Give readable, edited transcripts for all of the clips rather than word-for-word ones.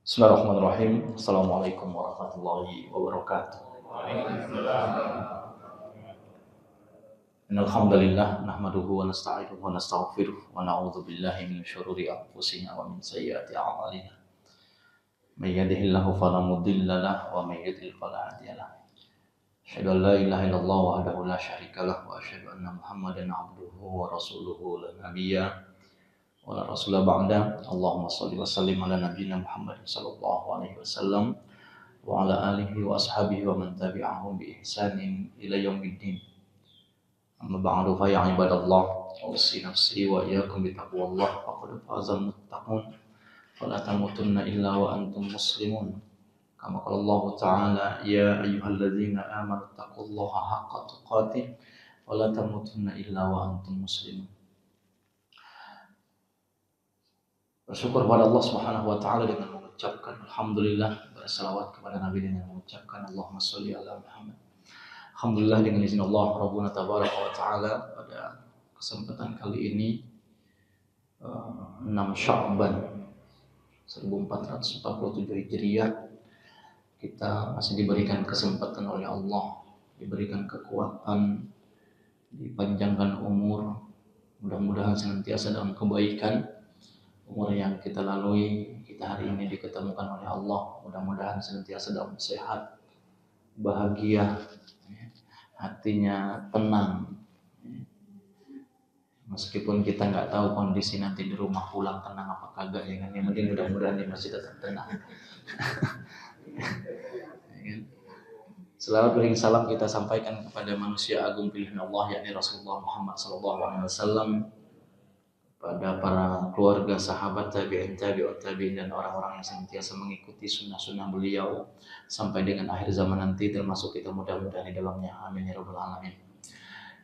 Bismillahirrahmanirrahim. Assalamualaikum warahmatullahi wabarakatuh. Innal hamdalillah nahmaduhu wa nasta'inuhu wa nastaghfiruh wa na'udzu billahi min syururi anfusina wa min sayyiati a'malina. May yahdihillahu fala mudilla lahu wa may yudlil fala hadiya lahu. Asyhadu an la ilaha illallah wahdahu la syarika lahu wa asyhadu anna Muhammadan 'abduhu wa rasuluhu la nabiyya wa la rasula ba'da. Allahumma shalli wa sallim ala nabiyyina Muhammad sallallahu alaihi wasallam wa ala alihi wa ashabihi wa man tabi'ahum bi ihsanin ila yaumiddin. Amma ba'du fa ya ibadallah, usi nafsi wa iyyakum bi taqwallah faqad fazal muttaqun fala tamutunna illa wa antum muslimun. Kama qala Allah ta'ala ya ayyuhalladzina amanu taqullaha haqqa tuqatih wa la tamutunna illa wa antum muslimun. Bersyukur kepada Allah Subhanahu wa taala dengan mengucapkan alhamdulillah, bersalawat kepada Nabi dengan mengucapkan Allahumma sholli ala Muhammad. Alhamdulillah dengan izin Allah Rabbuna tabaraka wa taala pada kesempatan kali ini 6 Sya'ban 1447 Hijriah kita masih diberikan kesempatan oleh Allah, diberikan kekuatan, dipanjangkan umur, mudah-mudahan senantiasa dalam kebaikan. Umur yang kita lalui, kita hari ini diketemukan oleh Allah, mudah-mudahan senantiasa dalam sehat, bahagia, hatinya tenang. Meskipun kita nggak tahu kondisi nanti di rumah pulang tenang apa kagak, ya kan? Yang penting mudah-mudahan di masjid tetap tenang. Selawat beri salam kita sampaikan kepada manusia agung pilihan Allah, yakni Rasulullah Muhammad SAW, pada para keluarga, sahabat, tabi'in, tabi'ut tabi'in, dan orang-orang yang senantiasa mengikuti sunnah-sunnah beliau sampai dengan akhir zaman nanti, termasuk kita mudah-mudahan di dalamnya. Amin ya rabbal alamin.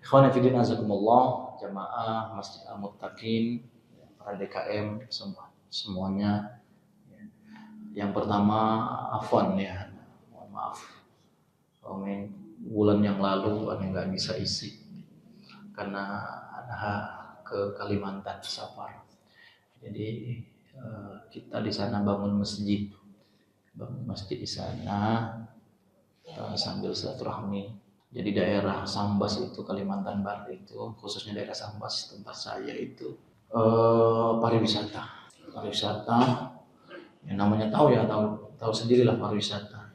Ikhwan fillah azakumullah, jamaah Masjid Al-Muttaqin, para DKM semuanya. Yang pertama, afwan ya, mohon maaf. Bulan yang lalu ada nggak bisa isi karena ada ke Kalimantan safar. Jadi kita di sana bangun masjid di sana sambil silaturahmi. Jadi daerah Sambas itu, Kalimantan Barat itu, khususnya daerah Sambas tempat saya itu pariwisata. Yang namanya tahu sendirilah pariwisata.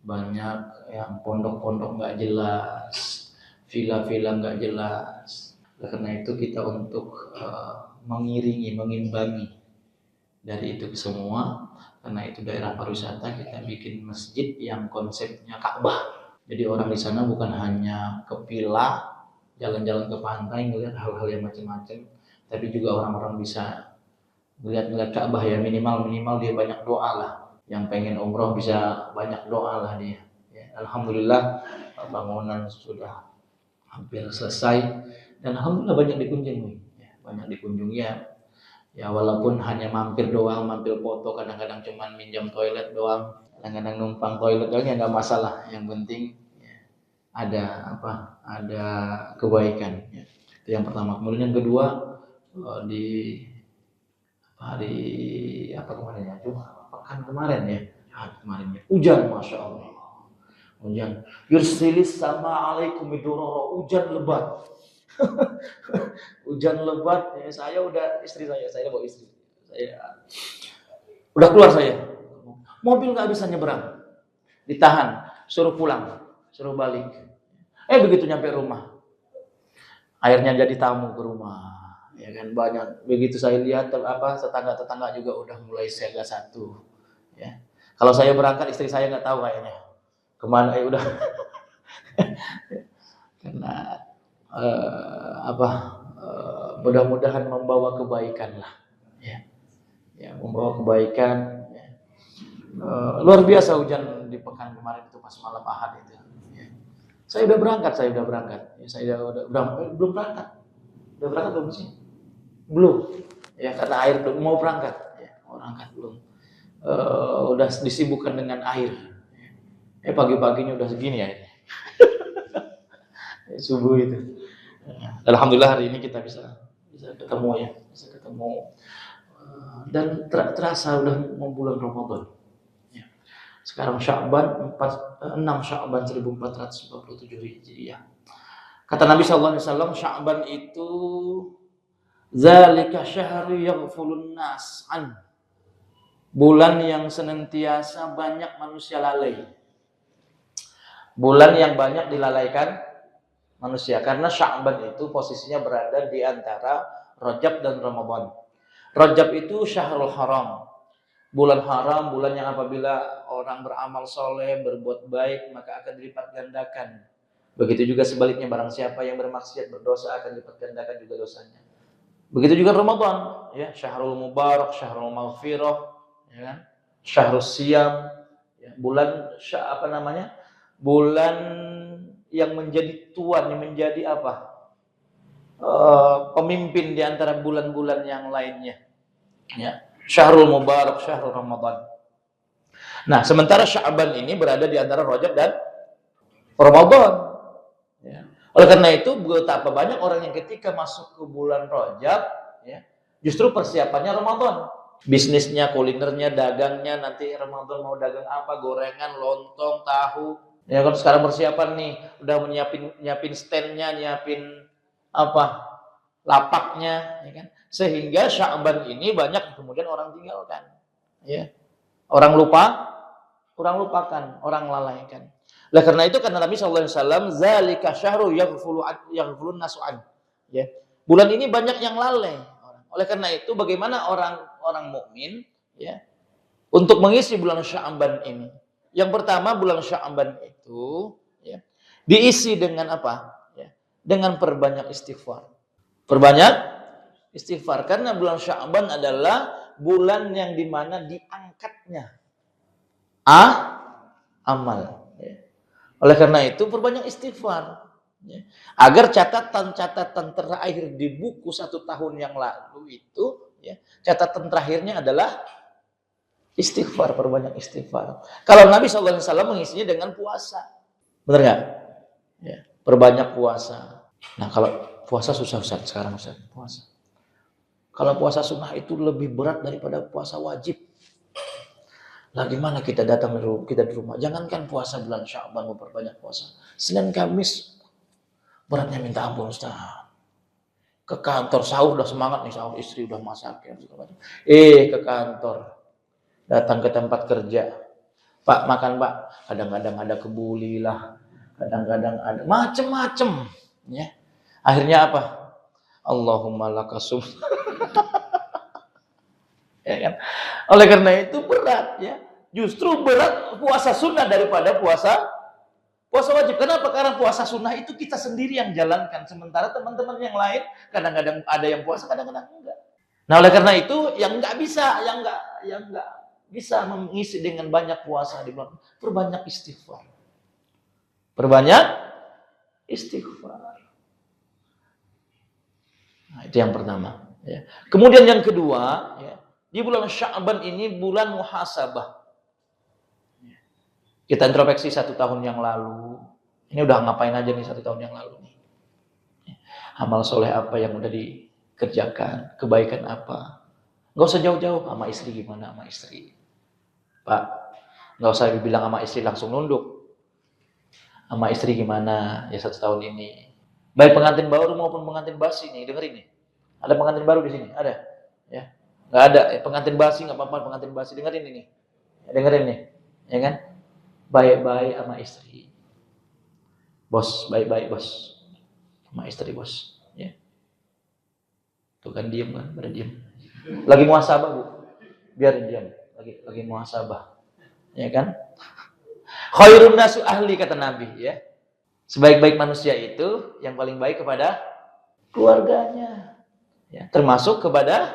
Banyak yang pondok-pondok nggak jelas, villa-villa nggak jelas. Karena itu kita untuk mengimbangi dari itu semua. Karena itu daerah pariwisata, kita bikin masjid yang konsepnya Ka'bah. Jadi orang di sana bukan hanya ke villa, jalan-jalan ke pantai, ngelihat hal-hal yang macam-macam, tapi juga orang-orang bisa ngelihat Ka'bah ya, minimal dia banyak doa lah. Yang pengen umroh bisa banyak doa lah dia. Ya, alhamdulillah bangunan sudah hampir selesai. Dan alhamdulillah banyak dikunjungi ya walaupun hanya mampir doang, mampir foto, kadang-kadang cuman minjam toilet doang, kadang-kadang numpang toilet doang, ya nggak masalah. Yang penting ya, ada kebaikan ya. Itu yang pertama. Kemudian yang kedua, di hari kemarin ya, pekan kemarin ya, hujan, masya Allah, hujan. Yursilis sama alaikum biduroro, hujan lebat. Hujan lebat ya, saya udah bawa istri saya udah keluar, saya mobil nggak bisa nyeberang, ditahan, suruh pulang, suruh balik. Begitu nyampe rumah, airnya jadi tamu ke rumah, ya kan. Banyak begitu saya lihat tetangga juga udah mulai siaga satu ya. Kalau saya berangkat, istri saya nggak tahu kayaknya kemana, udah karena mudah-mudahan membawa kebaikan lah ya, membawa kebaikan ya. Luar biasa hujan di pekan kemarin itu, pas malam Ahad itu ya. Saya udah berangkat ya, saya udah belum berangkat belum sih, belum ya, karena air mau berangkat belum, udah disibukkan dengan air ya. Pagi-paginya udah segini ya subuh itu. Alhamdulillah hari ini kita bisa ketemu Dan terasa udah mau bulan Ramadan. Ya. Sekarang Sya'ban 6 Sya'ban 1447 Hijriah. Kata Nabi sallallahu alaihi wasallam, Sya'ban itu zalika syahru yaghfulun nas an. Bulan yang senantiasa banyak manusia lalai. Bulan yang banyak dilalaikan manusia, karena Sya'ban itu posisinya berada di antara Rajab dan Ramadan. Rajab itu syahrul haram, bulan haram, bulan yang apabila orang beramal soleh, berbuat baik, maka akan dilipat gandakan. Begitu juga sebaliknya, barang siapa yang bermaksiat, berdosa, akan dilipat gandakan juga dosanya. Begitu juga Ramadan, ya, syahrul mubarak, syahrul maghfirah, ya kan? Syahrul siyam, ya, bulan bulan yang menjadi tuan, yang menjadi pemimpin di antara bulan-bulan yang lainnya. Ya, syahrul mubarak, syahrul Ramadan. Nah, sementara Sya'ban ini berada di antara Rajab dan Ramadan. Ya. Oleh karena itu, betapa banyak orang yang ketika masuk ke bulan Rajab, ya, justru persiapannya Ramadan. Bisnisnya, kulinernya, dagangnya, nanti Ramadan mau dagang apa, gorengan, lontong, tahu. Ya kan sekarang persiapan nih, udah nyiapin standnya, nyiapin lapaknya, ya kan. Sehingga Sya'ban ini banyak kemudian orang tinggalkan, ya. Orang lupakan, orang lalaikan. Oleh karena itu, karena Nabi SAW, zalika syahru yaghfulun nasu an. Ya. Bulan ini banyak yang lalai. Oleh karena itu, bagaimana orang mukmin, ya, untuk mengisi bulan Sya'ban ini? Yang pertama, bulan Sya'ban itu, ya, diisi dengan apa? Ya, dengan perbanyak istighfar. Perbanyak istighfar, karena bulan Sya'ban adalah bulan yang dimana diangkatnya amal. Ya. Oleh karena itu, perbanyak istighfar. Ya. Agar catatan-catatan terakhir di buku 1 tahun yang lalu itu, ya, catatan terakhirnya adalah istighfar, perbanyak istighfar. Kalau Nabi SAW mengisinya dengan puasa. Benar nggak? Ya, perbanyak puasa. Nah, kalau puasa susah Ustaz sekarang Ustaz, puasa. Kalau puasa sunnah itu lebih berat daripada puasa wajib. Lah gimana kita datang kita di rumah? Jangankan puasa bulan Sya'ban memperbanyak puasa. Senin Kamis beratnya minta ampun Ustaz. Ke kantor sahur udah semangat nih, sahur istri udah masak ya, ke kantor. Datang ke tempat kerja, Pak makan Pak, kadang-kadang ada kebuli lah, kadang-kadang ada macem-macem, ya. Akhirnya apa? Allahumma lakasum. Ya kan? Oleh karena itu berat, ya. Justru berat puasa sunnah daripada puasa wajib. Kenapa? Karena puasa sunnah itu kita sendiri yang jalankan, sementara teman-teman yang lain kadang-kadang ada yang puasa, kadang-kadang enggak. Nah, oleh karena itu yang nggak bisa, yang nggak bisa mengisi dengan banyak puasa di bulan, perbanyak istighfar. Perbanyak istighfar. Nah, itu yang pertama. Ya. Kemudian yang kedua, ya, di bulan Sya'ban ini bulan muhasabah. Kita introspeksi 1 tahun yang lalu. Ini udah ngapain aja nih 1 tahun yang lalu nih? Amal soleh apa yang udah dikerjakan? Kebaikan apa? Nggak usah jauh-jauh, sama istri gimana sama istri. Pak, nggak usah bilang sama istri langsung nunduk. Sama istri gimana ya 1 tahun ini? Baik pengantin baru maupun pengantin basi nih, dengerin nih. Ada pengantin baru di sini, ada? Ya, nggak ada. Pengantin basi nggak apa-apa, pengantin basi dengerin ini. Ya, dengerin nih, ya kan? Baik-baik sama istri. Bos, baik-baik bos. Sama istri bos, ya. Tuh kan diem kan, pada diem. Lagi muhasabah Bu. Biar diam. Lagi muhasabah. Ya kan? Khairun nasu ahli, kata Nabi, ya. Sebaik-baik manusia itu yang paling baik kepada keluarganya. Ya, termasuk kepada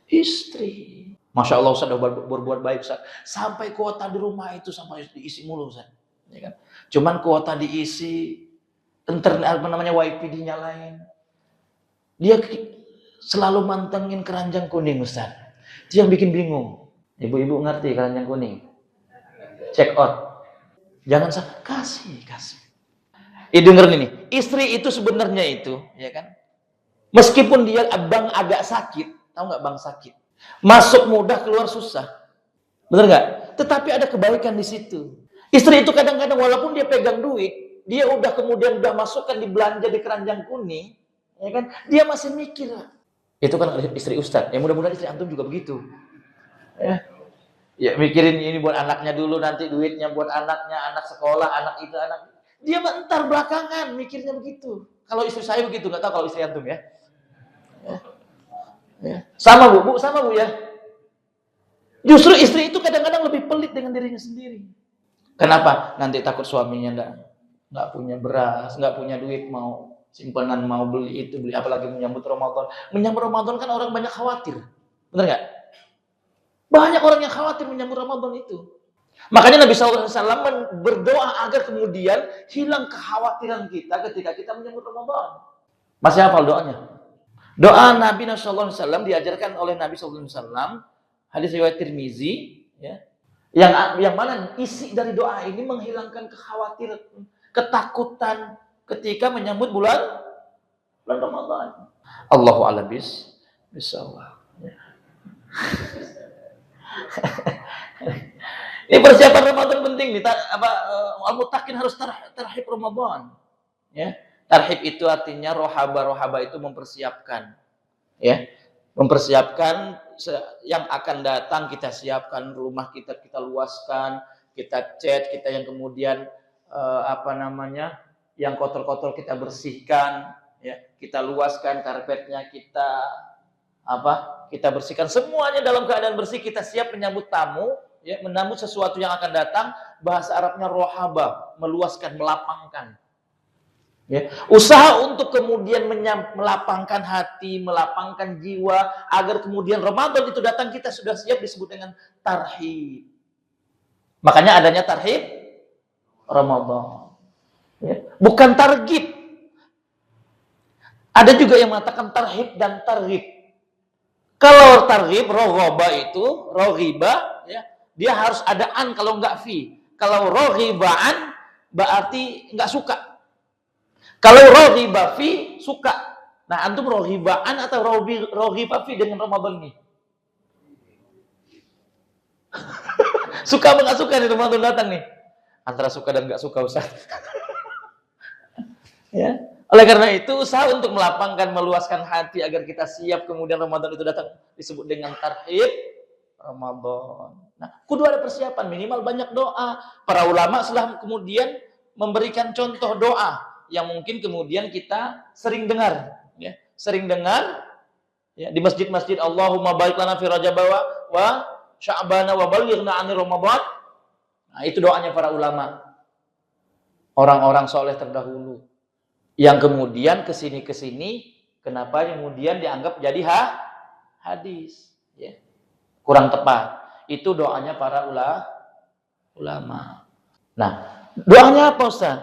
istri. Masya Allah Ustaz, udah berbuat baik Ustaz. Sampai kuota di rumah itu sampai diisi mulu Ustaz. Ya kan? Cuman kuota diisi, internet wifi dinyalain. Dia selalu mantengin keranjang kuning Ustaz. Itu yang bikin bingung. Ibu-ibu ngerti keranjang kuning? Check out. Jangan kasih. Dengerin ini. Istri itu sebenarnya itu, ya kan? Meskipun dia agak sakit, Tahu nggak bank sakit? Masuk mudah, keluar susah. Bener nggak? Tetapi ada kebaikan di situ. Istri itu kadang-kadang walaupun dia pegang duit, dia udah kemudian udah masukkan di belanja di keranjang kuning, ya kan? Dia masih mikir. Itu kan istri ustadz. Ya mudah-mudahan istri antum juga begitu. Ya mikirin ini buat anaknya dulu, nanti duitnya buat anaknya, anak sekolah, anak itu, anak. Dia bentar belakangan mikirnya begitu. Kalau istri saya begitu, nggak tahu kalau istri antum ya. Sama bu, sama bu ya. Justru istri itu kadang-kadang lebih pelit dengan dirinya sendiri. Kenapa? Nanti takut suaminya nggak punya beras, nggak punya duit, mau simpanan, mau beli itu, beli, apalagi menyambut Ramadan. Menyambut Ramadan kan orang banyak khawatir. Benar nggak? Banyak orang yang khawatir menyambut Ramadan itu. Makanya Nabi SAW berdoa agar kemudian hilang kekhawatiran kita ketika kita menyambut Ramadan. Masih hafal doanya? Doa Nabi SAW diajarkan oleh Nabi SAW, hadis riwayat Tirmizi, ya, yang mana isi dari doa ini menghilangkan kekhawatiran, ketakutan ketika menyambut bulan Ramadan. Allahu a'lam bishawab. Ini persiapan Ramadan penting nih. Al-Muttaqin harus tarhib Ramadan. Ya. Tarhib itu artinya rohaba itu mempersiapkan. Ya. Mempersiapkan yang akan datang, kita siapkan rumah kita luaskan, kita cat, kita yang kemudian yang kotor-kotor kita bersihkan, ya. Kita luaskan karpetnya, kita bersihkan semuanya dalam keadaan bersih, kita siap menyambut tamu, ya, menyambut sesuatu yang akan datang. Bahasa Arabnya rohaba, meluaskan, melapangkan. Ya, usaha untuk kemudian melapangkan hati, melapangkan jiwa, agar kemudian Ramadan itu datang kita sudah siap, disebut dengan tarhib. Makanya adanya tarhib Ramadan. Ya, bukan targib. Ada juga yang mengatakan tarhib dan targhib. Kalau targhib, roghiba, ya, dia harus ada an, kalau enggak fi. Kalau roghibaan berarti enggak suka. Kalau roghiba fi, suka. Nah, antum roghibaan atau roghiba fi dengan Ramadan ini? Suka apa enggak suka nih Ramadan datang nih? Antara suka dan enggak suka, Ustaz. Ya. Oleh karena itu, usaha untuk melapangkan, meluaskan hati agar kita siap kemudian Ramadan itu datang, disebut dengan tarhib Ramadan. Nah, kudu ada persiapan, minimal banyak doa. Para ulama setelah kemudian memberikan contoh doa yang mungkin kemudian kita sering dengar, ya. Sering dengar, ya, di masjid-masjid, Allahumma barik lana fi Rajab wa Sya'bana wa ballighna 'ani Ramadan. Nah, itu doanya para ulama. Orang-orang soleh terdahulu. Yang kemudian kesini, kenapa kemudian dianggap jadi hadis, ya. Kurang tepat. Itu doanya para ulama. Nah, doanya apa, Ustaz?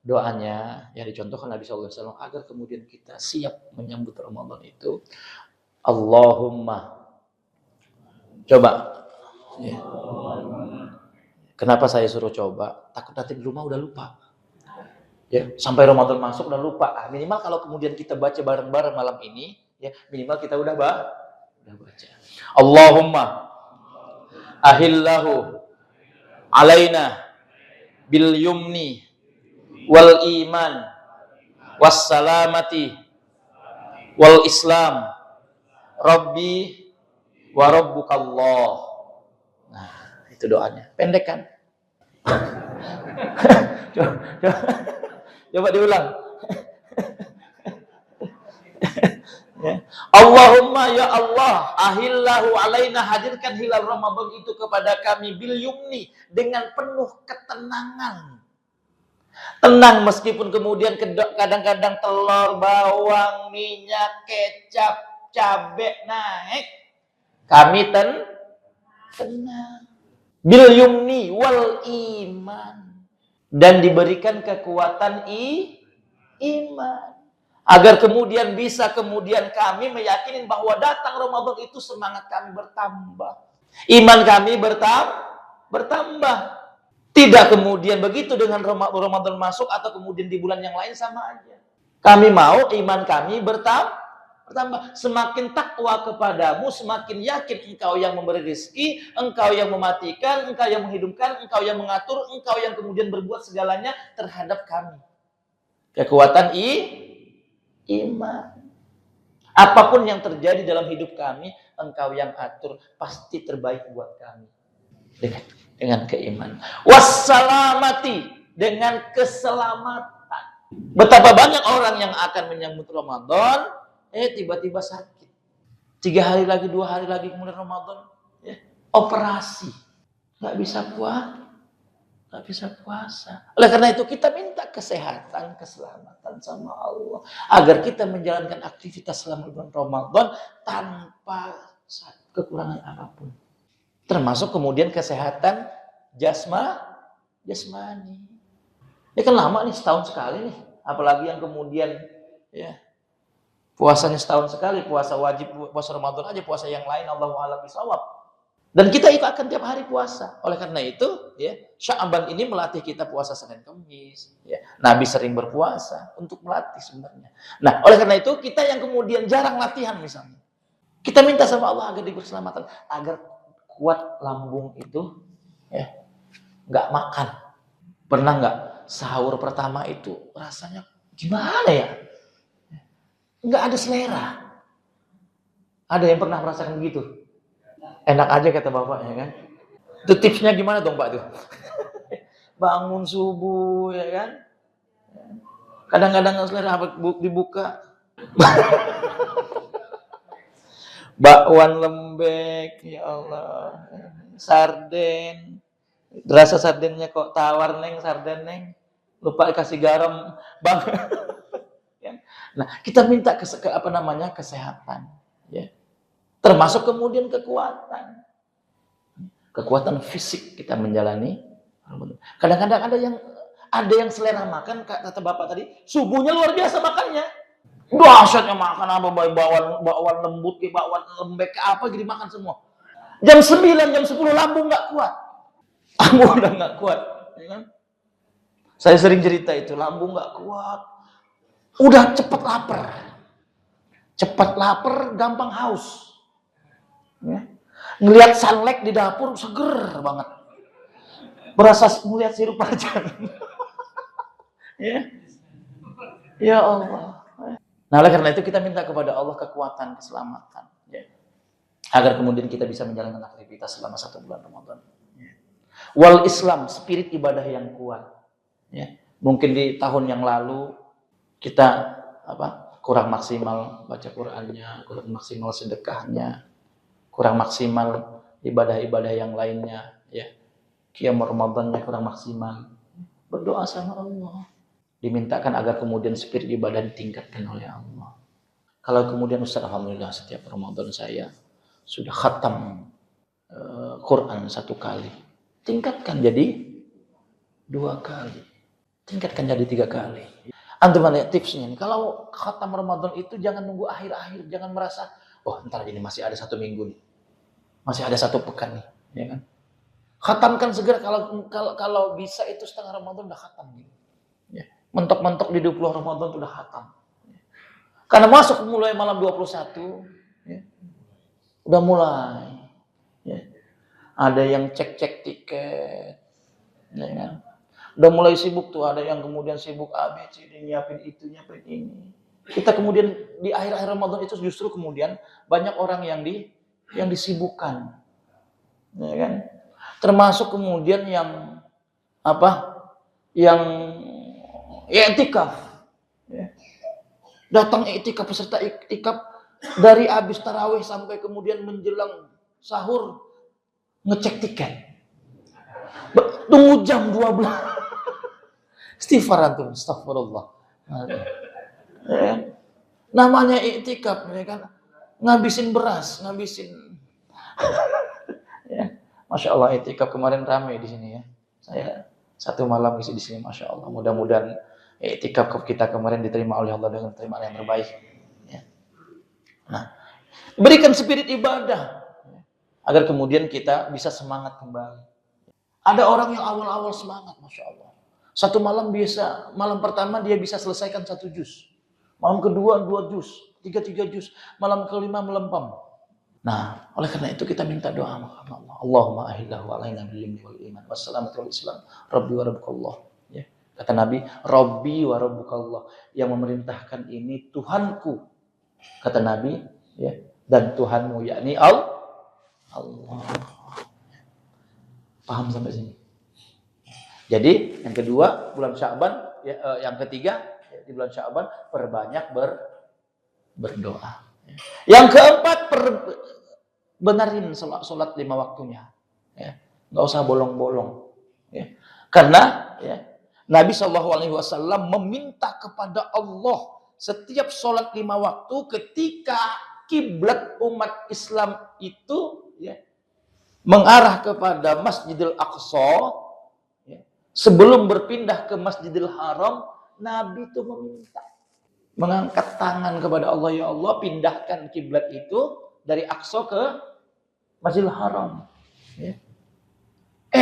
Doanya yang dicontohkan Nabi SAW agar kemudian kita siap menyambut Ramadan itu, Allahumma. Coba. Ya. Kenapa saya suruh coba? Takut nanti di rumah udah lupa. Ya, sampai Ramadan masuk udah lupa. Minimal kalau kemudian kita baca bareng-bareng malam ini, ya, minimal kita udah baca. Allahumma ahillahu alaina bil yumni wal iman was salamati wal islam rabbi wa rabbukallah. Nah, itu doanya. Pendek kan? Coba diulang. Ya. Allahumma ya Allah, ahillahu alaina, hadirkan hilal Ramadan itu kepada kami bil yumni, dengan penuh ketenangan. Tenang meskipun kemudian kadang-kadang telur, bawang, minyak, kecap, cabai naik. Kami tenang. Bil yumni wal iman. Dan diberikan kekuatan iman. Agar kemudian bisa kami meyakini bahwa datang Ramadan itu semangat kami bertambah. Iman kami bertambah. Tidak kemudian begitu dengan Ramadan masuk atau kemudian di bulan yang lain sama aja. Kami mau iman kami bertambah. bertambah. Semakin takwa kepadamu, semakin yakin engkau yang memberi rezeki, engkau yang mematikan, engkau yang menghidupkan, engkau yang mengatur, engkau yang kemudian berbuat segalanya terhadap kami. Kekuatan iman. Apapun yang terjadi dalam hidup kami, engkau yang atur, pasti terbaik buat kami. Dengan keimanan. Wassalamati, dengan keselamatan. Betapa banyak orang yang akan menyambut Ramadan, tiba-tiba sakit. 3 hari lagi, 2 hari lagi kemudian Ramadan, operasi, nggak bisa puasa. Oleh karena itu kita minta kesehatan, keselamatan sama Allah, agar kita menjalankan aktivitas selama bulan Ramadan tanpa kekurangan apapun. Termasuk kemudian kesehatan jasmani. Ini kan lama nih, setahun sekali nih. Apalagi yang kemudian puasanya setahun sekali, puasa wajib, puasa Ramadan aja, puasa yang lain Allahu a'lam bishawab. Dan kita itu akan tiap hari puasa. Oleh karena itu, Sya'ban ini melatih kita puasa Senin Kamis. Nabi sering berpuasa untuk melatih sebenarnya. Nah, oleh karena itu kita yang kemudian jarang latihan misalnya, kita minta sama Allah agar diberi keselamatan, agar kuat lambung itu, nggak makan. Pernah nggak sahur pertama itu rasanya gimana ya? Nggak ada selera. Ada yang pernah merasakan begitu? Enak aja kata bapaknya kan? Itu tipsnya gimana dong Pak tuh? Bangun subuh ya kan? Kadang-kadang nggak selera dibuka. Bakwan lembek, ya Allah. Sarden. Rasa sardennya kok tawar neng, sarden neng. Lupa kasih garam, bang. Nah, kita minta kesehatan, termasuk kemudian kekuatan fisik kita menjalani. Kadang-kadang ada yang selera makan, kata bapak tadi, subuhnya luar biasa makannya. Dahsyatnya makan apa, bakwan lembut, bakwan lembek, apa jadi makan semua. Jam 9, jam 10 lambung nggak kuat. Lambung udah nggak kuat, ya kan? Saya sering cerita itu, lambung nggak kuat, udah cepet lapar, gampang haus. Ngelihat sunlight di dapur seger banget, berasa melihat sirup marjan. Ya Allah. Nah, oleh karena itu kita minta kepada Allah kekuatan, keselamatan, agar kemudian kita bisa menjalankan aktivitas selama 1 bulan Ramadan. Wal Islam, spirit ibadah yang kuat. Mungkin di tahun yang lalu kita kurang maksimal baca Qur'annya, kurang maksimal sedekahnya, kurang maksimal ibadah-ibadah yang lainnya, Qiyam Ramadannya kurang maksimal. Berdoa sama Allah, dimintakan agar kemudian spirit ibadah ditingkatkan oleh Allah. Kalau kemudian Ustaz, alhamdulillah setiap Ramadan saya sudah khatam Quran 1 kali, tingkatkan jadi 2 kali, tingkatkan jadi 3 kali. Antum lihat tipsnya nih, kalau khatam Ramadan itu jangan nunggu akhir-akhir, jangan merasa, ntar ini masih ada 1 minggu nih, masih ada 1 pekan nih, ya kan? Khatamkan segera, kalau bisa itu setengah Ramadan udah khatam nih. Mentok-mentok di 20 Ramadan udah khatam. Karena masuk mulai malam 21, udah mulai. Ada yang cek-cek tiket, ya kan? Udah mulai sibuk tuh, ada yang kemudian sibuk ABC, nyiapin itu, nyiapin ini. Kita kemudian di akhir-akhir Ramadan itu justru kemudian banyak orang yang disibukkan, ya kan? Termasuk kemudian yang i'tikaf, datang i'tikaf, peserta i'tikaf dari habis tarawih sampai kemudian menjelang sahur ngecek tiket, tunggu jam 12. Istighfar antum, astagfirullah. Namanya i'tikaf, ya kan? Ngabisin beras, Masya Allah, i'tikaf kemarin ramai di sini ya. Saya 1 malam isi di sini, Masya Allah. Mudah-mudahan i'tikaf kita kemarin diterima oleh Allah dengan terimaan yang terbaik. Nah, berikan spirit ibadah agar kemudian kita bisa semangat kembali. Ada orang yang awal-awal semangat, Masya Allah. 1 malam malam pertama dia bisa selesaikan 1 juz. Malam kedua 2 juz, 3 juz, malam kelima melempem. Nah, oleh karena itu kita minta doa kepada Allah. Allahumma ahillahu alaina bil ilmi wal iman wassalamatu wal islam. Rabbi wa rabbukallah. Ya. Kata Nabi, Rabbi wa rabbukallah. Yang memerintahkan ini Tuhanku. Kata Nabi, ya, dan Tuhanmu, yakni Allah. Paham sampai sini? Jadi yang kedua bulan Sya'ban, ya, yang ketiga ya, di bulan Sya'ban perbanyak berdoa. Yang keempat benarin sholat 5 waktunya. Ya. Nggak usah bolong-bolong. Ya. Karena ya, Nabi SAW meminta kepada Allah setiap sholat 5 waktu ketika kiblat umat Islam itu ya, mengarah kepada Masjidil Aqsa. Ya. Sebelum berpindah ke Masjidil Haram, Nabi itu meminta. Mengangkat tangan kepada Allah, ya Allah pindahkan kiblat itu dari Aqsa ke Masjidil Haram. Ya.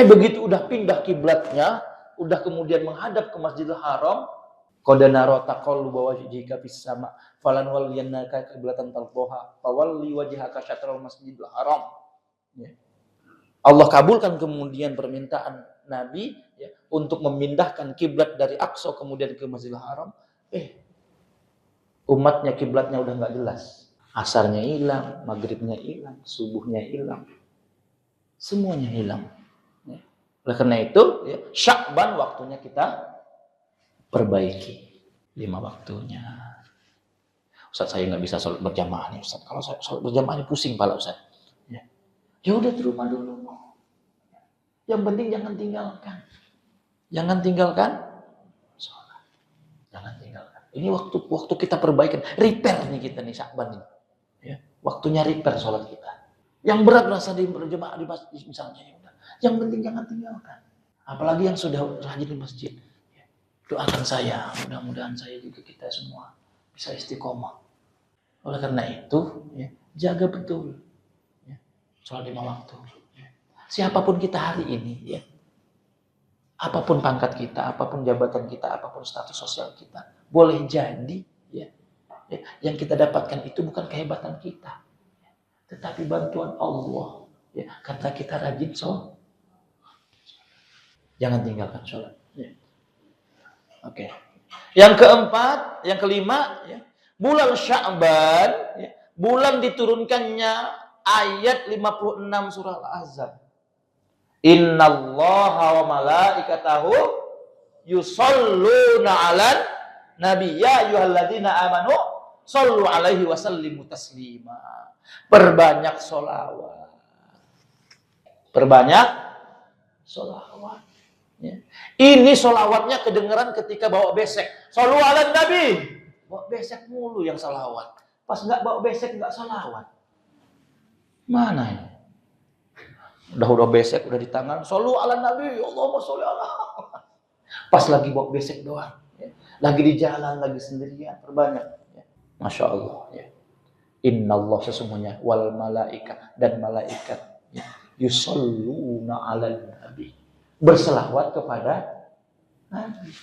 Begitu udah pindah kiblatnya, udah kemudian menghadap ke Masjidil Haram, qad nara taqalluba wajhika fis sama falan walliyannaka qiblatan tardaha fawalli wajhaka syatral Masjidil Haram. Ya. Allah kabulkan kemudian permintaan Nabi ya, untuk memindahkan kiblat dari Aqsa kemudian ke Masjidil Haram. Umatnya kiblatnya udah nggak jelas. Asarnya hilang, maghribnya hilang, subuhnya hilang, semuanya hilang. Ya. Oleh karena itu, ya, Sya'ban waktunya kita perbaiki 5 waktunya. Ustaz, saya nggak bisa sholat berjamaah nih Ustaz. Kalau saya sholat berjamaah pusing pala Ustaz. Ya udah di rumah dulu. Yang penting jangan tinggalkan. Jangan tinggalkan sholat. Jangan tinggalkan. Ini waktu kita perbaikan, repair nih kita nih Sya'ban ini. Ya, waktunya repair sholat kita. Yang berat rasa di berjamaah di masjid misalnya, ya udah. Yang penting jangan tinggalkan. Apalagi yang sudah rajin di masjid. Ya, doakan saya, mudah-mudahan saya juga kita semua bisa istiqomah. Oleh karena itu, ya, jaga betul. Ya, sholat 5 waktu. Ya. Siapapun kita hari ini, ya, apapun pangkat kita, apapun jabatan kita, apapun status sosial kita, boleh jadi ya, yang kita dapatkan itu bukan kehebatan kita, ya, tetapi bantuan Allah. Ya, karena kita rajin sholat. Jangan tinggalkan sholat. Ya. Oke. Yang keempat, yang kelima, ya, bulan Sya'ban, ya, bulan diturunkannya ayat 56 surah Al-Ahzab. Innallaha wa malaikatahu yusholluna 'alan nabi ya ayyuhalladzina amanu shollu 'alaihi wa sallimu taslima. Perbanyak sholawat. Perbanyak sholawat. Ya. Ini sholawatnya kedengeran ketika bawa besek. Shollu 'alan nabi. Bawa besek mulu yang sholawat. Pas nggak bawa besek nggak sholawat. Mana ini? Udah besek, udah di tangan. Shollu 'alan nabi, Allahumma sholli 'ala. Pas lagi bawa besek doang. Ya. Lagi di jalan, lagi sendirian, perbanyak. Ya. Masya Allah. Ya. Innallah sesungguhnya wal malaika dan malaikat ya, yusholluna 'alan nabi. Berselawat kepada Nabi.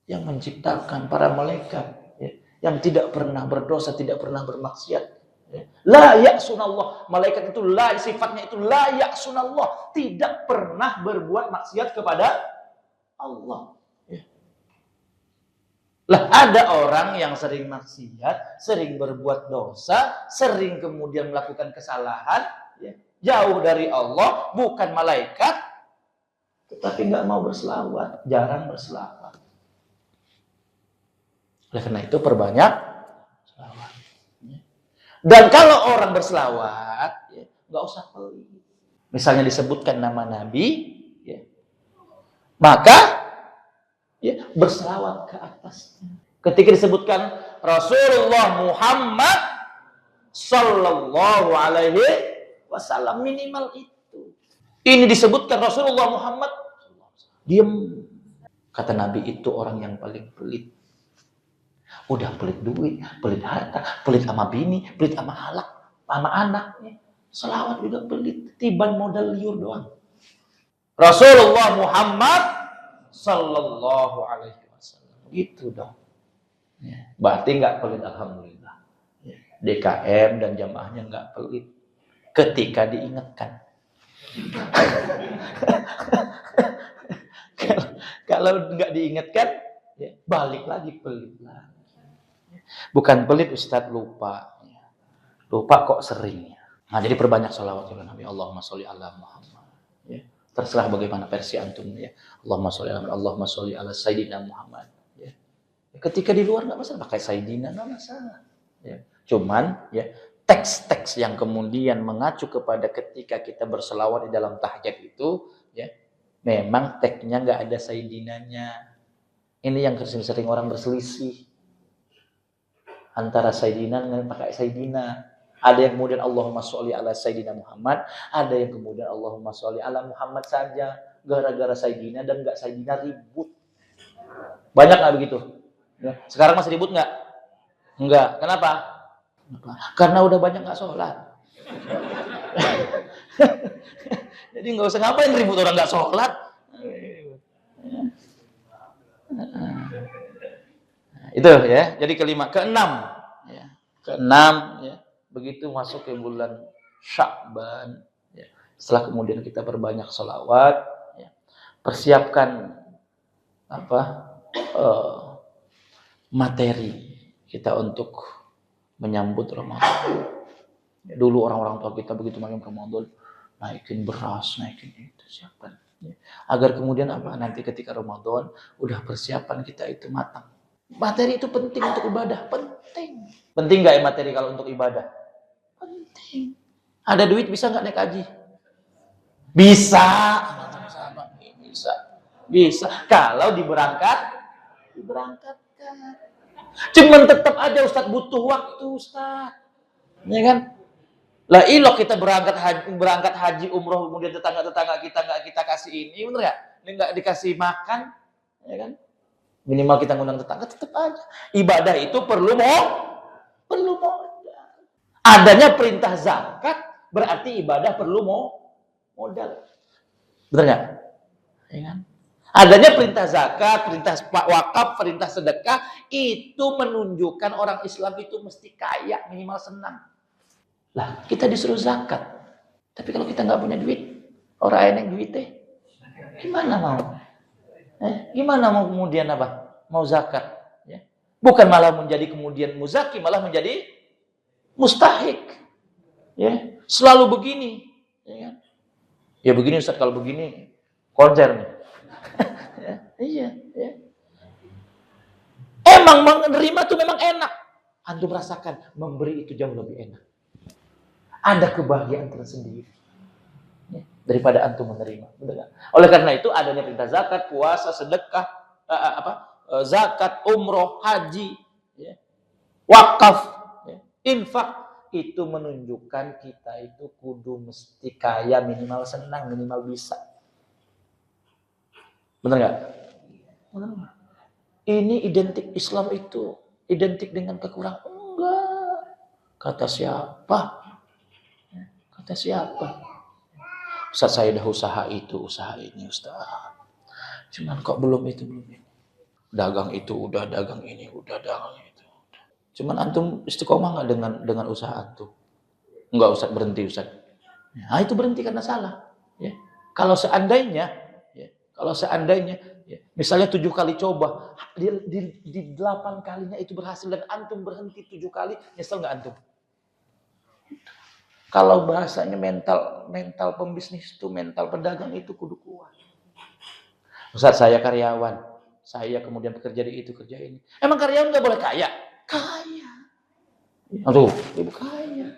Yang menciptakan para malaikat. Ya. Yang tidak pernah berdosa, tidak pernah bermaksiat. La ya'sunallah, malaikat itu la, sifatnya itu la ya'sunallah, tidak pernah berbuat maksiat kepada Allah. Ya. Lah ada orang yang sering maksiat, sering berbuat dosa, sering kemudian melakukan kesalahan, ya, jauh dari Allah, bukan malaikat, tetapi nggak mau berselawat, jarang berselawat. Oleh karena itu perbanyak selawat. Dan kalau orang berselawat, ya, nggak usah pelit. Misalnya disebutkan nama Nabi, ya, maka ya, berselawat ke atasnya. Ketika disebutkan Rasulullah Muhammad Sallallahu Alaihi Wasallam, minimal itu. Ini disebutkan Rasulullah Muhammad, diam. Kata Nabi itu orang yang paling pelit. Udah pelit duit, pelit harta, pelit sama bini, pelit sama halak, sama anaknya. Selawat juga pelit, tiban modal liur doang. Rasulullah Muhammad Sallallahu Alaihi Wasallam. Gitu dong. Ya. Berarti nggak pelit, alhamdulillah. Ya. DKM dan jamaahnya nggak pelit ketika diingatkan. Kalau nggak diingatkan, ya, balik lagi pelit lagi. Bukan pelit, Ustadz, lupa. Lupa kok sering. Nah, jadi perbanyak sholawat kepada Nabi. Allahumma sholli ala Muhammad. Ya. Terserah bagaimana versi antum, ya. Allahumma sholli ala Sayyidina Muhammad. Ya. Ketika di luar nggak masalah, pakai Sayyidina nggak masalah. Ya. Cuman, ya, teks-teks yang kemudian mengacu kepada ketika kita berselawat di dalam tahiyat itu, ya, memang teksnya nggak ada Sayyidinanya. Ini yang sering orang berselisih antara Sayyidina dengan pakai Sayyidina. Ada yang kemudian Allahumma sholli ala Sayyidina Muhammad, ada yang kemudian Allahumma sholli ala Muhammad saja. Gara-gara Sayyidina dan nggak Sayyidina ribut. Banyak nggak begitu? Ya. Sekarang masih ribut nggak? Enggak. Kenapa? Karena udah banyak nggak sholat. Jadi nggak usah ngapain ribut orang nggak sholat. Itu ya. Jadi keenam, ya. Keenam, ya. Begitu masuk ke bulan Sya'ban, ya. Setelah kemudian kita perbanyak sholawat, ya. Persiapkan materi kita untuk menyambut Ramadan. Ya, dulu orang-orang tua kita begitu malam Ramadan naikin beras, naikin itu, siapkan. Ya. Agar kemudian nanti ketika Ramadan udah persiapan kita itu matang. Materi itu penting untuk ibadah, penting. Penting nggak ya materi kalau untuk ibadah? Penting. Ada duit bisa nggak naik haji? Bisa. Bisa. Kalau diberangkatkan. Cuman tetap aja Ustadz butuh waktu, Ustadz. Ya kan? Lah ilok kita berangkat haji umroh kemudian tetangga-tetangga kita nggak kita kasih ini, bener nggak? Ini nggak dikasih makan, ya kan? Minimal kita ngundang tetangga, tetap aja. Ibadah itu perlu modal. Adanya perintah zakat berarti ibadah perlu modal. Benar nggak? Ya kan? Adanya perintah zakat, perintah wakaf, perintah sedekah itu menunjukkan orang Islam itu mesti kaya, minimal senang. Lah, kita disuruh zakat. Tapi kalau kita nggak punya duit, orang yang duit gimana mau? Gimana mau kemudian mau zakat? Ya. Bukan malah menjadi kemudian muzaki, malah menjadi mustahik. Ya. Selalu begini. Ya, ya begini Ustaz, kalau begini konser nih. Ya, iya. Ya. Emang menerima tuh memang enak. Antum rasakan, memberi itu jauh lebih enak. Ada kebahagiaan tersendiri. Ya, daripada antum menerima. Benar. Oleh karena itu adanya perintah zakat, puasa, sedekah, zakat, umroh, haji, ya, wakaf, ya, infak itu menunjukkan kita itu kudu mesti kaya, minimal senang, minimal bisa. Benar nggak? Benar. Ini identik Islam itu identik dengan kekurangan? Enggak. Kata siapa? Kata siapa? Ustaz, saya udah usaha itu, usaha ini, Ustaz. Cuman kok belum itu, belum ini. Dagang itu udah, dagang ini udah, dagang itu udah. Cuman antum istiqomah nggak dengan usaha antum? Enggak, Ustaz, berhenti, Ustaz. Nah, itu berhenti karena salah. Ya. Kalau seandainya, ya, misalnya 7 kali coba, di 8 kalinya itu berhasil dan antum berhenti 7 kali, nyesel nggak antum? Kalau bahasanya mental pembisnis itu, mental pedagang itu kudu kuat. Ustaz, saya karyawan, saya kemudian bekerja di itu, kerja ini. Emang karyawan nggak boleh kaya? Kaya. Aduh, ibu kaya.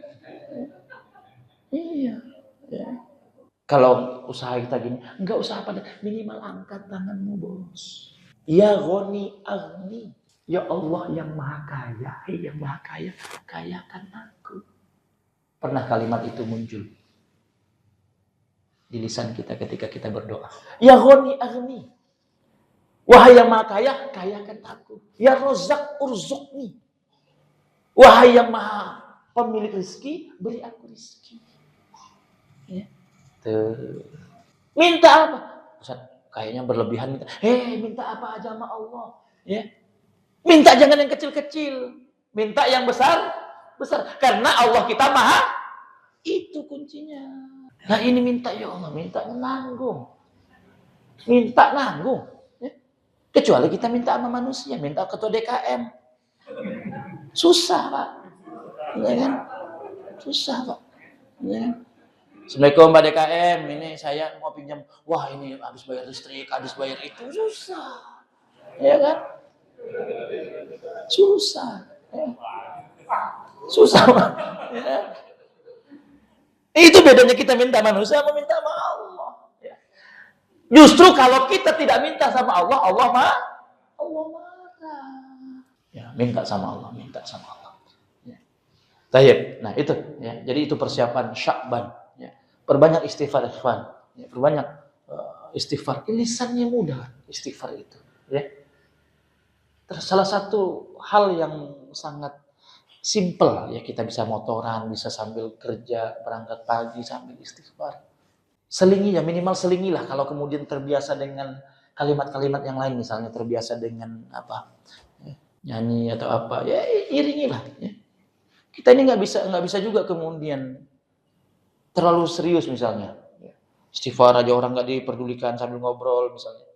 Iya. Ya. Kalau usaha kita gini, nggak usah pada minimal angkat tanganmu, bos. Ya Ghani Agni. Ya Allah yang maha kaya, yang maha kaya, kayakan aku. Pernah kalimat itu muncul di lisan kita ketika kita berdoa. Ya Ghani Agni. Wahai yang maha kaya, kayakan aku. Ya Rozak Urzukni. Wahai yang maha pemilik rezeki, beri aku rezeki. Ya. Tuh. Minta apa? Ustaz, kayaknya berlebihan minta. Minta apa aja sama Allah. Ya. Minta jangan yang kecil-kecil, minta yang besar. Karena Allah kita maha, itu kuncinya. Nah ini minta ya Allah, minta nanggung. Ya. Kecuali kita minta sama manusia, minta ketua DKM. Susah Pak. Ya kan? Susah Pak. Ya kan? Assalamualaikum Pak DKM, ini saya mau pinjam. Wah ini habis bayar listrik, habis bayar itu. Susah. Ya kan? Susah. Ya. Susah Pak. Ya. Itu bedanya kita minta manusia sama minta sama Allah. Ya. Justru kalau kita tidak minta sama Allah, Allah marah. Ya, minta sama Allah, minta sama Allah. Ya. Tayyib. Nah itu, ya. Jadi itu persiapan Sya'ban. Ya. Perbanyak istighfar, ya. Perbanyak istighfar. Lisannya mudah, istighfar itu. Ya. Terus salah satu hal yang sangat simple ya, kita bisa motoran, bisa sambil kerja, berangkat pagi sambil istighfar. Selingi ya, minimal selingilah. Kalau kemudian terbiasa dengan kalimat-kalimat yang lain, misalnya terbiasa dengan apa, nyanyi atau apa, ya iringilah. Ya. Kita ini nggak bisa juga kemudian terlalu serius misalnya. Istighfar aja orang nggak diperdulikan sambil ngobrol misalnya.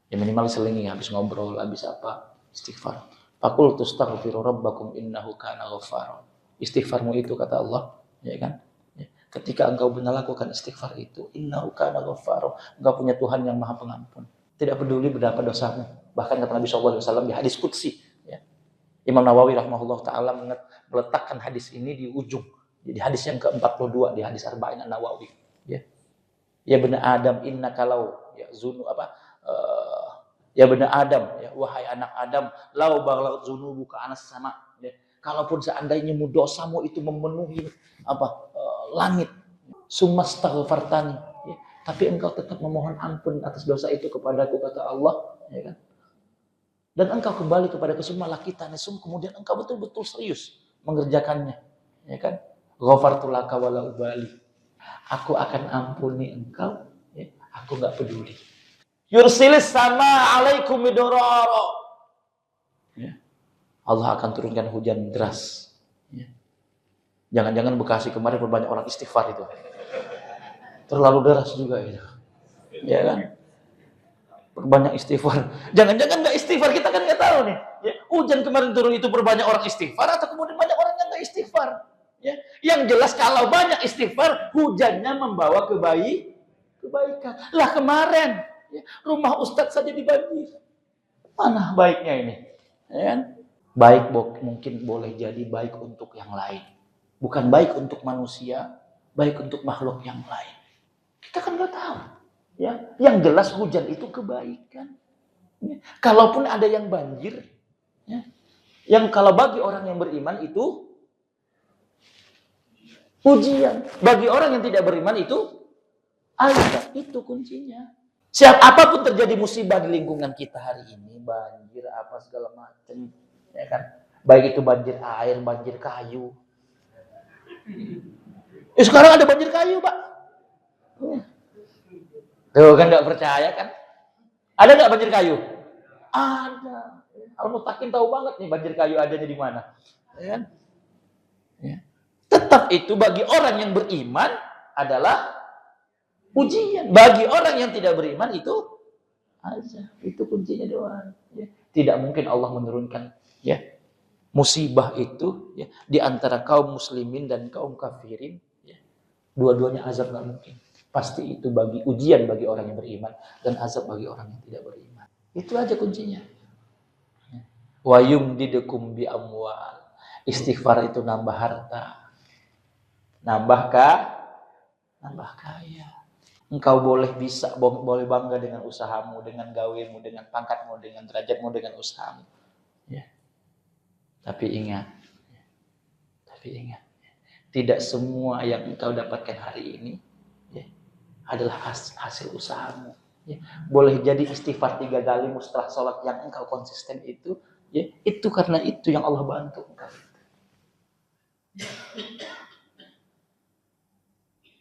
Ya minimal selingi, habis ngobrol, habis apa, istighfar. Faqul tastaghfiru rabbakum innahu kana ghaffara. Istighfarmu itu kata Allah, ya kan? Ya. Ketika engkau benar lakukan istighfar itu, innahu kana ghaffara. Engkau punya Tuhan yang Maha Pengampun. Tidak peduli berapa dosamu. Bahkan kata Nabi SAW di hadis qudsi, ya. Imam Nawawi rahimahullah taala meletakkan hadis ini di ujung. Jadi hadis yang ke-42 di hadis Arba'in An-Nawawi, ya. Ya benar Adam inna kalau ya zunu apa ya benar Adam ya wahai anak Adam lau baghlaut zunubuka anas sama ya. Kalaupun seandainya dosamu itu memenuhi apa langit sumastaghfartani ya. Tapi engkau tetap memohon ampun atas dosa itu kepadaku kata Allah ya kan. Dan engkau kembali kepada kesummalah kita nesum kemudian engkau betul-betul serius mengerjakannya ya kan. Ghafartu laka wala ubali. Aku akan ampuni engkau, ya. Aku nggak peduli. Yursilis sama alaikum midororo. Ya. Allah akan turunkan hujan deras. Ya. Jangan-jangan Bekasi kemarin berbanyak orang istighfar itu. Terlalu deras juga itu. Ya kan? Berbanyak istighfar. Jangan-jangan nggak istighfar, kita kan nggak tahu nih. Ya. Hujan kemarin turun itu berbanyak orang istighfar atau kemudian banyak orang yang nggak istighfar. Ya. Yang jelas kalau banyak istighfar, hujannya membawa kebaikan. Lah kemarin, ya, rumah Ustadz saja dibanjir. Mana baiknya ini? Ya kan? Baik mungkin boleh jadi baik untuk yang lain. Bukan baik untuk manusia, baik untuk makhluk yang lain. Kita kan nggak tahu. Ya. Yang jelas hujan itu kebaikan. Ya. Kalaupun ada yang banjir, ya, yang kalau bagi orang yang beriman itu ujian. Bagi orang yang tidak beriman itu azab. Itu kuncinya. Apapun terjadi musibah di lingkungan kita hari ini, banjir apa segala macam, ya kan? Baik itu banjir air, banjir kayu. Sekarang ada banjir kayu, Pak. Tuh kan nggak percaya kan? Ada nggak banjir kayu? Ada. Al-Mutakin tahu banget nih banjir kayu adanya di mana. Ya kan? Ya. Tetap itu bagi orang yang beriman adalah ujian. Bagi orang yang tidak beriman itu azab. Itu kuncinya doang. Ya. Tidak mungkin Allah menurunkan ya musibah itu ya di antara kaum muslimin dan kaum kafirin. Ya. Dua-duanya azab nggak mungkin. Pasti itu bagi ujian bagi orang yang beriman dan azab bagi orang yang tidak beriman. Itu aja kuncinya. Wa yumdidukum bi amwal. Istighfar itu nambah harta. Nambah kaya. Engkau boleh bangga dengan usahamu, dengan gawemu, dengan pangkatmu, dengan derajatmu, dengan usahamu. Ya. Tapi ingat, tidak semua yang engkau dapatkan hari ini ya, adalah hasil usahamu. Ya. Boleh jadi istighfar 3 kali setelah sholat yang engkau konsisten itu, ya, itu karena itu yang Allah bantu engkau.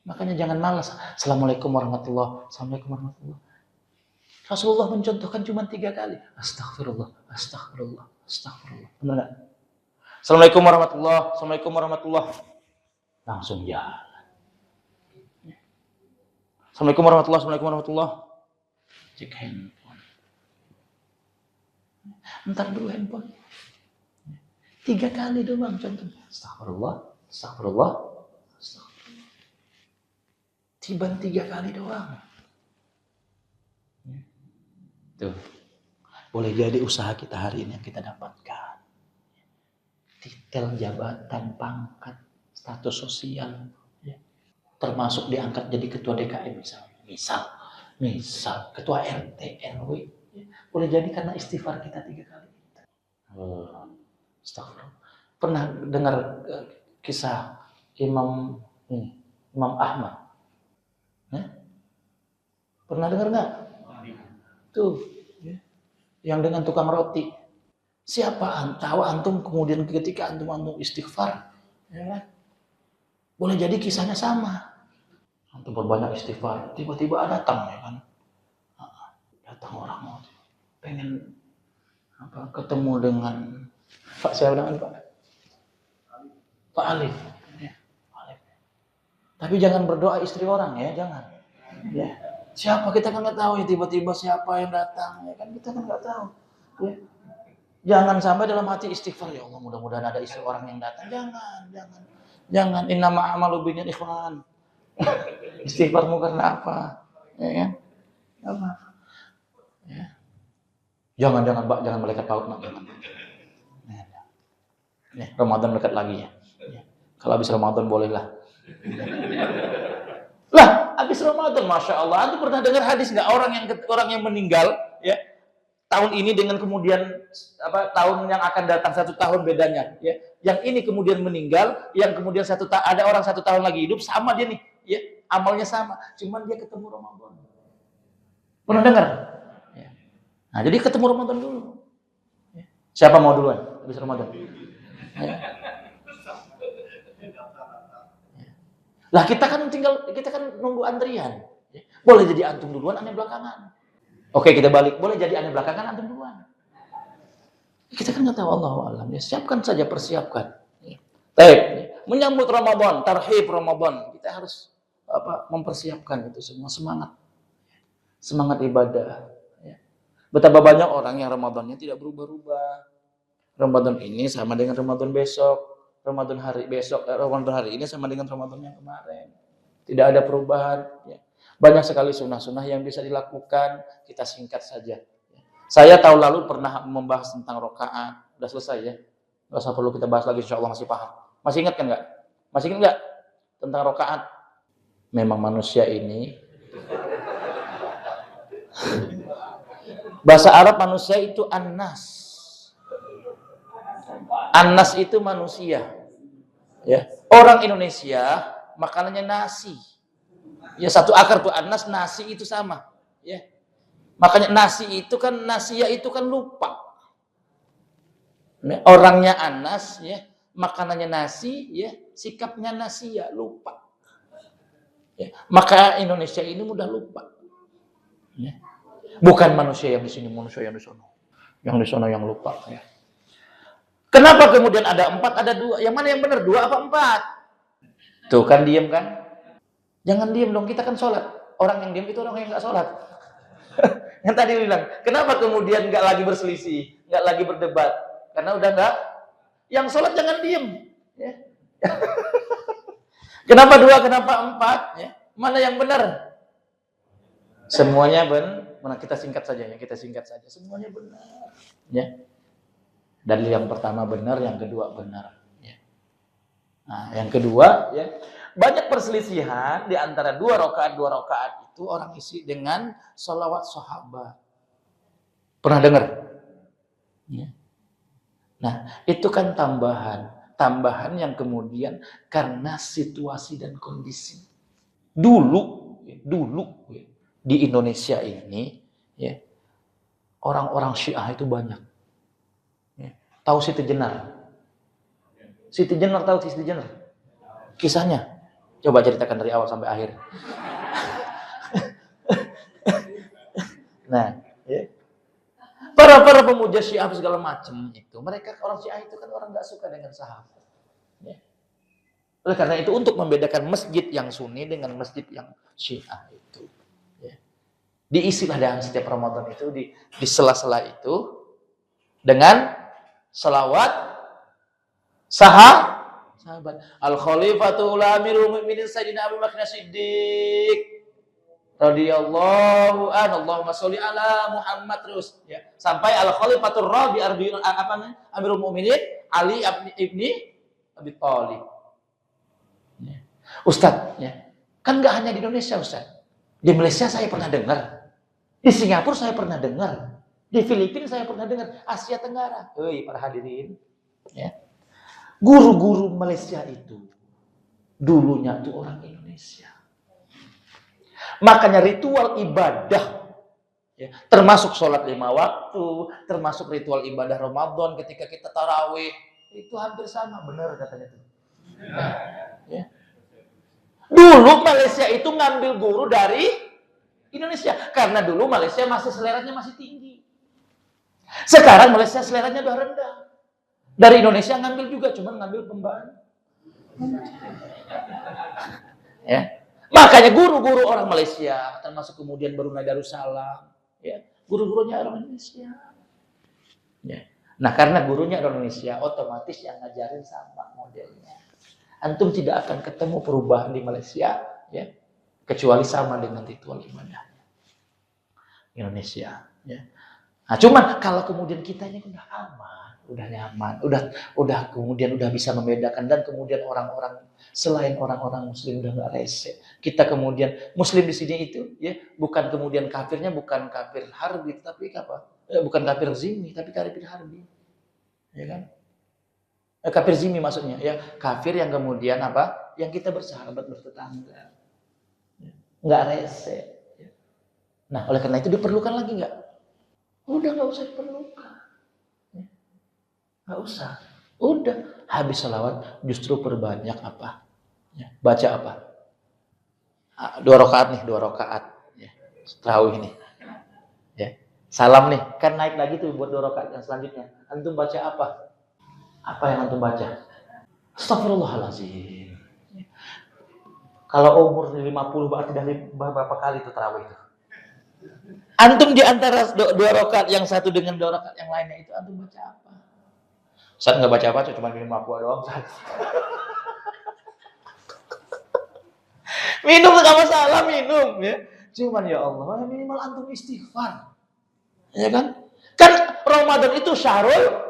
Makanya jangan malas. Assalamualaikum warahmatullahi wabarakatuh. Assalamualaikum warahmatullahi wabarakatuh. Rasulullah mencontohkan cuma 3 kali. Astagfirullah, astagfirullah, astagfirullah. Benar nggak? Assalamualaikum warahmatullah, assalamualaikum warahmatullah. Langsung jalan. Assalamualaikum warahmatullah, assalamualaikum warahmatullah. Cek handphone. Entar dulu handphone. 3 kali doang contohnya. Astagfirullah, astagfirullah, astagfirullah. Tiban 3 kali doang. Tuh. Boleh jadi usaha kita hari ini yang kita dapatkan. Titel, jabatan, pangkat, status sosial. Ya. Termasuk diangkat jadi ketua DKM misalnya. Misal ketua RT, RW. Ya. Boleh jadi karena istighfar kita 3 kali. Astagfirullah. Pernah dengar kisah Imam Ahmad? Pernah dengar nggak? Tuh, ya. Yang dengan tukang roti. Siapa tahu antum kemudian ketika antum istighfar, ya kan? Boleh jadi kisahnya sama. Antum berbanyak istighfar, tiba-tiba datang, ya kan? Datang orang pengen ketemu dengan Pak siapa dengan Pak Alif. Ya, Alif. Tapi jangan berdoa istri orang ya, jangan. Ya. Siapa kita kan nggak tahu ya, tiba-tiba siapa yang datang ya kan, kita kan nggak tahu ya. Jangan sampai dalam hati istighfar, ya Allah mudah-mudahan ada istri orang yang datang. Jangan innama a'malu binniyat ikhwan. Istighfarmu karena apa, ya kan? Apa ya. Jangan Pak, jangan malaikat paut Pak, jangan. Ya, Ramadan dekat lagi ya. Kalau habis Ramadan bolehlah. Lah, habis Ramadan, masya Allah. Antum pernah dengar hadis nggak orang yang meninggal, ya tahun ini dengan kemudian tahun yang akan datang 1 tahun bedanya, ya. Yang ini kemudian meninggal, yang kemudian ada orang 1 tahun lagi hidup, sama dia nih, ya amalnya sama, cuman dia ketemu Ramadan. Pernah dengar? Ya. Nah, jadi ketemu Ramadan dulu. Ya. Siapa mau duluan habis Ramadan? Ya. Lah kita kan nunggu antrian. Boleh jadi antum duluan, aneh belakangan. Oke, kita balik. Boleh jadi aneh belakangan, antum duluan. Kita kan nggak tahu, Allahu a'lam. Ya, siapkan saja, persiapkan. Baik, menyambut Ramadan, tarhib Ramadan. Kita harus mempersiapkan itu semua, semangat ibadah. Ya. Betapa banyak orang yang Ramadannya tidak berubah-ubah. Ramadan ini sama dengan Ramadan besok. Ramadan hari ini sama dengan Ramadan yang kemarin. Tidak ada perubahan. Ya. Banyak sekali sunnah-sunnah yang bisa dilakukan. Kita singkat saja. Ya. Saya tahun lalu pernah membahas tentang rokaat. Udah selesai ya. Nggak usah perlu kita bahas lagi, insya Allah masih paham. Masih ingat kan nggak? Masih ingat nggak tentang rokaat? Memang manusia ini. Bahasa Arab manusia itu annas. Anas itu manusia, ya. Orang Indonesia makanannya nasi, ya satu akar tuh anas, nasi itu sama, ya. Makanya nasi itu kan lupa. Ya, orangnya anas, ya, makanannya nasi, ya, sikapnya nasi ya lupa. Ya. Maka Indonesia ini mudah lupa. Ya. Bukan manusia yang di sini, manusia yang di sana, yang lupa. Ya. Kenapa kemudian ada 4, ada 2? Yang mana yang benar? 2 apa 4? Tuh kan diem kan? Jangan diem dong, kita kan sholat. Orang yang diem itu orang yang nggak sholat. Yang tadi bilang, kenapa kemudian nggak lagi berselisih, nggak lagi berdebat? Karena udah nggak. Yang sholat jangan diem. Ya. Kenapa 2? Kenapa 4? Ya. Mana yang benar? Semuanya benar. Kita singkat saja ya, Semuanya benar. Ya. Dalil yang pertama benar, yang kedua benar. Ya. Nah, yang kedua, ya, banyak perselisihan di antara 2 rakaat itu orang isi dengan sholawat sahabat. Pernah dengar? Ya. Nah, itu kan tambahan yang kemudian karena situasi dan kondisi. Dulu di Indonesia ini, ya, orang-orang Syiah itu banyak. Tahu Siti Jenar? Tahu Siti Jenar? Kisahnya? Coba ceritakan dari awal sampai akhir. Nah, ya. Para pemuja Syiah segala macam itu, mereka orang Syiah itu kan orang nggak suka dengan sahabat. Ya. Oleh karena itu untuk membedakan masjid yang Sunni dengan masjid yang Syiah itu, ya. Diisilah dalam setiap Ramadan itu di sela-sela itu dengan selawat sahabat. Al Khalifatul Amirul Mukminin Sayyidina Abu Bakar Siddiq radhiyallahu anhu, Allahumma sholli ala Muhammad, terus ya sampai al khalifatur rabi Amirul Mukminin Ali ibni Abi Thalib. Ya. Ustaz, ya. Kan nggak hanya di Indonesia, Ustaz. Di Malaysia saya pernah dengar. Di Singapura saya pernah dengar. Di Filipina saya pernah dengar. Asia Tenggara. Hei, para hadirin. Ya. Guru-guru Malaysia itu dulunya tuh orang Indonesia. Makanya ritual ibadah, ya, termasuk sholat 5 waktu, termasuk ritual ibadah Ramadan ketika kita tarawih, itu hampir sama, benar katanya tuh. Ya. Dulu Malaysia itu ngambil guru dari Indonesia, karena dulu Malaysia masih seleranya masih tinggi. Sekarang Malaysia seleranya udah rendah. Dari Indonesia ngambil juga, cuma ngambil pembantu. Ya. Makanya guru-guru orang Malaysia, termasuk kemudian Brunei Darussalam, ya, guru-gurunya orang Indonesia. Ya. Nah, karena gurunya orang Indonesia, otomatis yang ngajarin sama modelnya. Antum tidak akan ketemu perubahan di Malaysia, ya, kecuali sama dengan ritual ibadah Indonesia. Ya. Nah, cuman kalau kemudian kita ini udah aman, udah nyaman, udah kemudian udah bisa membedakan, dan kemudian orang-orang selain orang-orang Muslim udah nggak rese. Kita kemudian Muslim di sini itu, ya, bukan kemudian kafirnya bukan kafir harbi, tapi apa? Bukan kafir zimmi, tapi kafir harbi, ya kan? Kafir zimmi maksudnya, ya, kafir yang kemudian apa? Yang kita bersahabat, bertetangga, nggak rese. Nah, oleh karena itu diperlukan lagi nggak? Udah nggak usah diperlukan, nggak usah. Udah habis salawat justru perbanyak apa? Ya, baca apa? 2 rakaat nih, 2 rakaat. Ya, tarawih nih. Ya, salam nih, kan naik lagi tuh buat 2 rakaat yang selanjutnya. Antum baca apa? Apa yang antum baca? Astagfirullahaladzim. Kalau umur 50 berarti dari berapa kali itu tarawih itu? Antum di antara 2 rakaat yang satu dengan 2 rakaat yang lainnya itu antum baca apa? Ustaz nggak baca apa, cuma minum aqua doang. Minum nggak masalah, minum, ya. Cuman ya Allah, minimal antum istighfar, ya kan? Kan Ramadan itu syahrul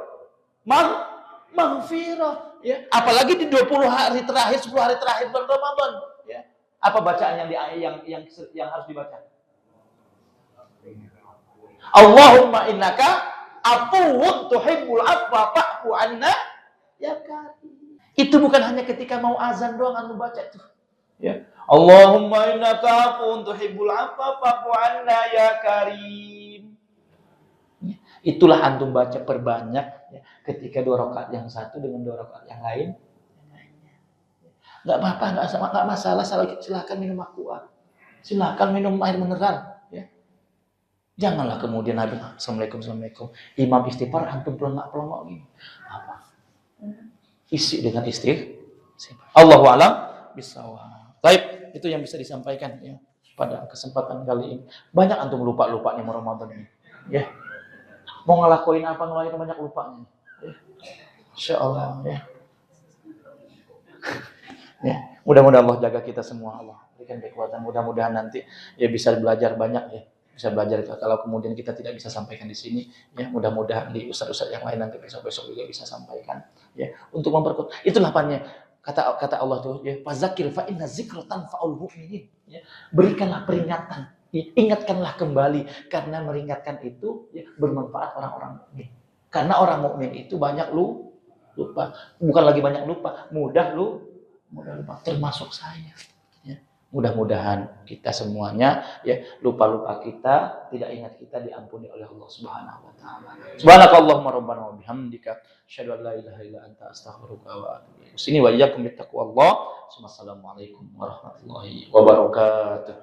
maghfirah, ya. Apalagi di 20 hari terakhir, 10 hari terakhir bulan Ramadan, ya. Apa bacaan yang harus dibaca? Allahumma innaka afuwun tuhibbul afwa fa'fu anna ya karim. Itu bukan hanya ketika mau azan doang antum baca itu. Ya. Allahumma innaka afuwun tuhibbul afwa fa'fu anna ya karim. Itulah antum baca perbanyak, ya, ketika 2 rakaat yang satu dengan 2 rakaat yang lain. Enggak apa-apa, enggak masalah, silakan minum aqua. Silakan minum air mineral. Janganlah kemudian habis Assalamualaikum. Imam istighfar antum pelengak-pelengok gini. Apa? Isi dengan Allahu a'lam bishawab. Baik, itu yang bisa disampaikan, ya, pada kesempatan kali ini. Banyak antum lupa-lupanya Ramadan ini. Ya. Mau ngelakuin apa ngelakuin banyak lupanya. Ya. Insyaallah, ya. Ya, mudah-mudahan Allah jaga kita semua, Allah berikan kekuatan, mudah-mudahan nanti ya bisa belajar banyak, ya. Bisa belajar kalau kemudian kita tidak bisa sampaikan di sini, ya, mudah-mudahan di ustaz-ustaz yang lain nanti besok-besok juga bisa sampaikan, ya, untuk memperkuat. Itulah pannya kata Allah tuh, ya, fazakir fa inna dzikra tanfa'ul mu'minin, ya. Berikanlah peringatan, ya, ingatkanlah kembali, karena meringatkan itu, ya, bermanfaat orang-orang mukmin. Karena orang mukmin itu banyak lupa, bukan lagi banyak lupa, mudah lupa, termasuk saya. Mudah-mudahan kita semuanya, ya, lupa-lupa kita, tidak ingat kita diampuni oleh Allah Subhanahu wa taala. Subhanakallahumma rabbana wa bihamdika asyhadu an la ilaha illa anta astaghfiruka wa atubu ilaik. Sini wa iyyakum bittaqwallah. Wassalamualaikum warahmatullahi wabarakatuh.